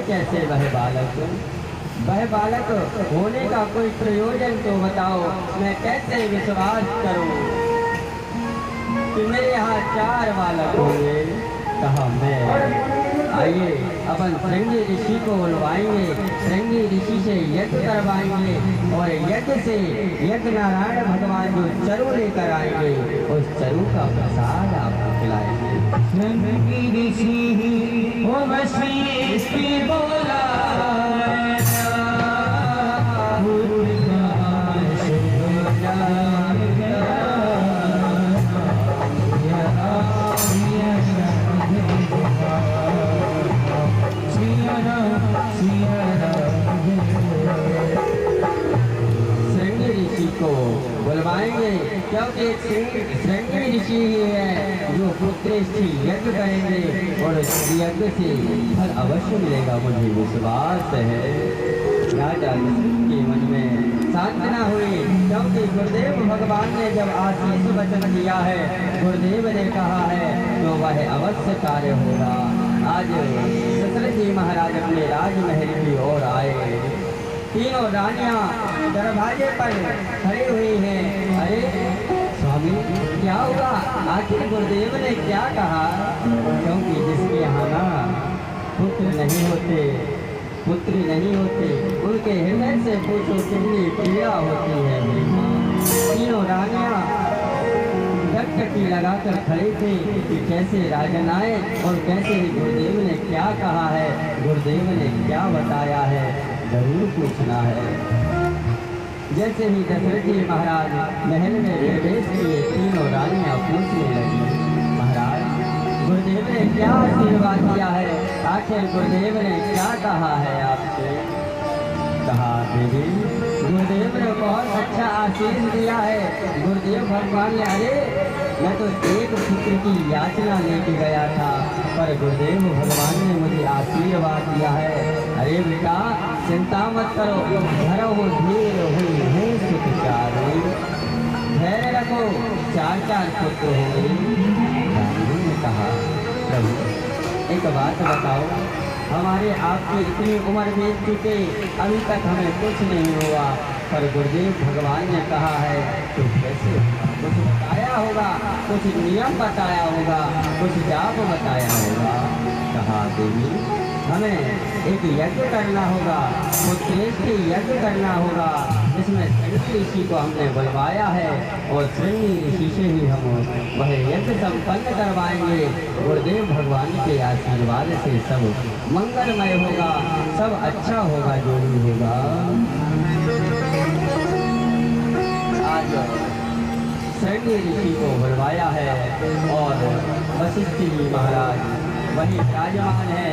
कैसे वह बालक होने का कोई प्रयोजन तो बताओ, मैं कैसे विश्वास करूं कि मेरे यहाँ 4 बालक होंगे। कहा मैं, आइए अपन श्रृंगी ऋषि को बुलवाएंगे, श्रृंगी ऋषि से यज्ञ करवाएंगे और यज्ञ से यज्ञ नारायण भगवान जो चरु लेकर आएंगे उस चरु का प्रसाद आपको खिलाएंगे। श्रृंगी ऋषि ओ वशी बोला बुलवाएंगे, क्योंकि श्रृंगी ऋषि ही है जो पुत्रेष्ठी यज्ञ करेंगे और यज्ञ से फल अवश्य मिलेगा, मुझे विश्वास है। राजा के मन में सांत्वना हुई, क्योंकि गुरुदेव भगवान ने जब आशीष वचन दिया है, गुरुदेव ने कहा है तो वह अवश्य कार्य होगा। आज दशरथ जी महाराज अपने राजमहल की ओर आए, तीनों रानियां दरवाजे पर खड़ी हुई हैं। अरे स्वामी क्या हुआ, आखिर गुरुदेव ने क्या कहा? क्योंकि जिसके यहाँ ना पुत्र नहीं होते, पुत्री नहीं होती, उनके हृदय से पूछो कितनी पीड़ा होती है। तीनों रानियां टकटकी लगाकर खड़ी थी कि कैसे राजन आए और कैसे गुरुदेव ने क्या कहा है, गुरुदेव ने क्या बताया है, जरूर पूछना है। जैसे ही दशरथ जी महाराज महल में प्रवेश किए, तीनों रानियां पूछने लगी, महाराज गुरुदेव ने क्या आशीर्वाद दिया है, आखिर गुरुदेव ने क्या कहा है आपसे? कहा देवी गुरुदेव ने बहुत अच्छा आशीष दिया है। गुरुदेव भगवान ने, अरे मैं तो एक पुत्र की याचना लेके गया था, पर गुरुदेव भगवान ने मुझे आशीर्वाद दिया है। अरे बेटा चिंता मत करो, धरो धीर हुई है सुख चारों, धैर्य रखो, 4 पुत्र होंगे। ने कहा प्रभु एक बात बताओ, हमारे आपकी इतनी उम्र बीत चुके, अभी तक हमें कुछ नहीं हुआ, पर गुरुदेव भगवान ने कहा है तो कैसे? कुछ बताया होगा, कुछ नियम बताया होगा, कुछ जाप बताया होगा। कहा देवी हमें एक यज्ञ करना होगा, पुत्रेष्ठी यज्ञ करना होगा, जिसमें श्रृंगी ऋषि को हमने बुलवाया है और श्रृंगी ऋषि से ही हम वह यज्ञ संपन्न करवाएंगे। गुरुदेव भगवान के आशीर्वाद से सब मंगलमय होगा, सब अच्छा होगा, जो भी होगा। आज श्रृंगी ऋषि को बुलवाया है और वशिष्ठ जी महाराज वही विराजमान है,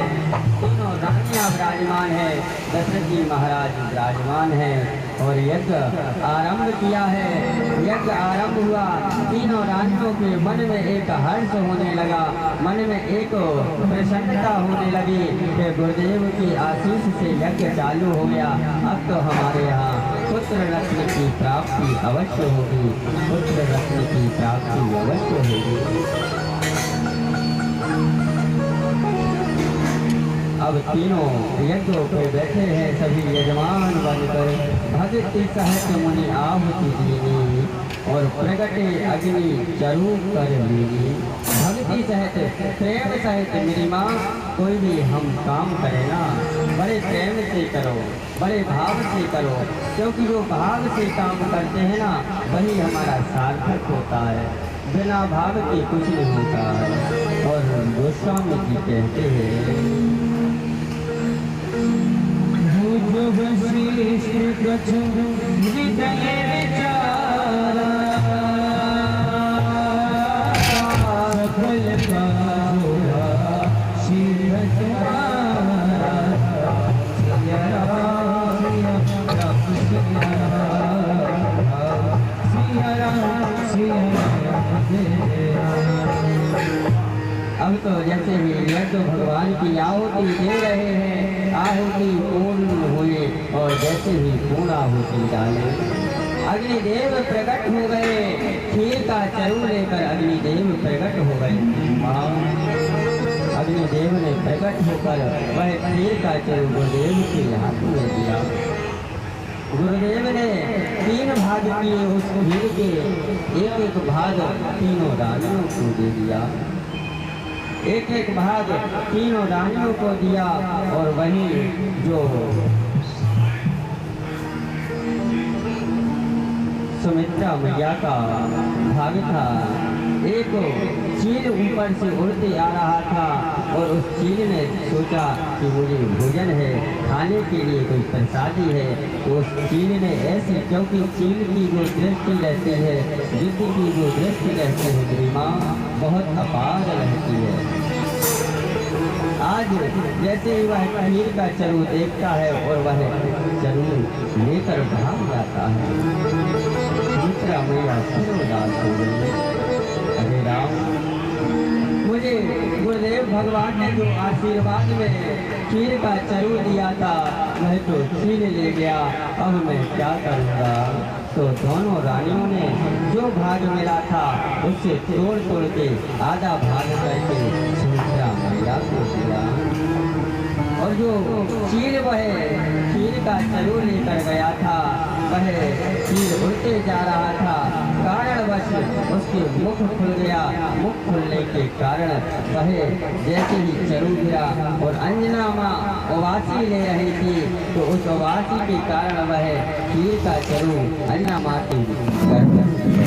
तीनों रानियां विराजमान है, दशरथ जी महाराज विराजमान है और यज्ञ आरंभ किया है। यज्ञ आरंभ हुआ, तीनों रानियों के मन में एक हर्ष होने लगा, मन में एक प्रसन्नता होने लगी कि गुरुदेव की आशीष से यज्ञ चालू हो गया। अब तो हमारे यहाँ पुत्र रत्न की प्राप्ति अवश्य होगी, पुत्र रत्न की प्राप्ति अवश्य होगी। अब तीनों यज्ञों पे बैठे हैं सभी यजमान बनकर, भक्ति सहित मुनि आहुति दीनी और प्रगटे अग्नि चरु कर लीनी। भक्ति सहित प्रेम सहित मेरी माँ, कोई भी हम काम करे ना बड़े प्रेम से करो, बड़े भाव से करो, क्योंकि जो भाव से काम करते हैं ना वही हमारा सार्थक होता है, बिना भाव के कुछ नहीं होता है। और गोस्वामी जी कहते हैं अब तो जैसे ही यज्ञ भगवान की आहुति दे रहे हैं, आहुति पूर्ण हुई और जैसे ही पूर्ण आहुति डाले अग्निदेव प्रकट हो गए, खीर का चरु लेकर अग्निदेव प्रकट हो गए। अग्नि गुरुदेव ने प्रकट होकर वह खीर का चरू गुरुदेव के हाथ में दिया। गुरुदेव ने 3 भाग किए उस खीर के, एक एक भाग तीनों रानियों को दे दिया, एक एक भाग तीनों रानियों को दिया। और वहीं जो सुमित्रा मैया का भाग था, एक चील ऊपर से उड़ते आ रहा था और उस चील ने सोचा कि मुझे भोजन है, खाने के लिए कोई प्रसादी है। तो उस चील ने ऐसी, क्योंकि चील की जो दृष्टि रहती है, युद्ध की जो दृष्टि रहती है मेरी माँ, बहुत अपार रहती है। आज जैसे ही वह खीर का चरू देखता है और वह चरू लेकर भाग जाता है, सुमित्रा मैया उदास हो गई। अरे राम, मुझे गुरुदेव भगवान ने जो आशीर्वाद में खीर का चरू दिया था वह तो छीन ले गया, अब मैं क्या करूँगा। तो दोनों रानियों ने जो भाग मिला था उससे तोड़ तोड़ के आधा भाग करके सुमित्रा मैया को दिया। और जो चील वह खीर का चरू लेकर गया था, वह चील उड़ते जा रहा था, कारणवश उसके मुख खुल गया। मुख खुलने के कारण वह जैसे ही चरू गिरा और अंजना माँ उवासी ले रही थी, तो उस उवासी के कारण वह खीर का चरू अंजना माँ के गर्भ में गया।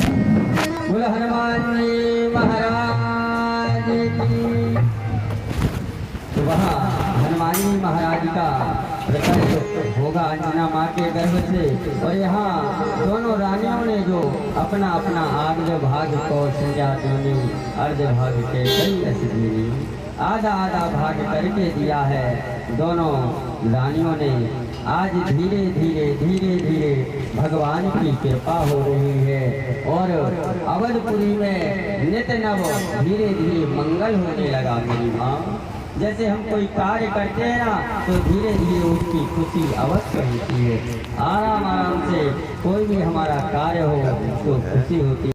बोलो हनुमान जी महाराज की। तो वहाँ हनुमान जी महाराज का प्रकट होगा अंजना माँ के गर्भ से। और यहाँ दोनों रानियों ने जो अपना अपना आर्ध भाग को संजातियों अर्ध भाग के कई रसदीनी आधा आधा भाग करके दिया है। दोनों रानियों ने आज धीरे धीरे धीरे धीरे भगवान की कृपा हो रही है और अवधपुरी में नित्य नव धीरे धीरे मंगल होने लगा मेरी माँ। जैसे हम कोई कार्य करते हैं ना, तो धीरे धीरे उसकी खुशी अवश्य होती है। आराम आराम से कोई भी हमारा कार्य हो तो खुशी होती है।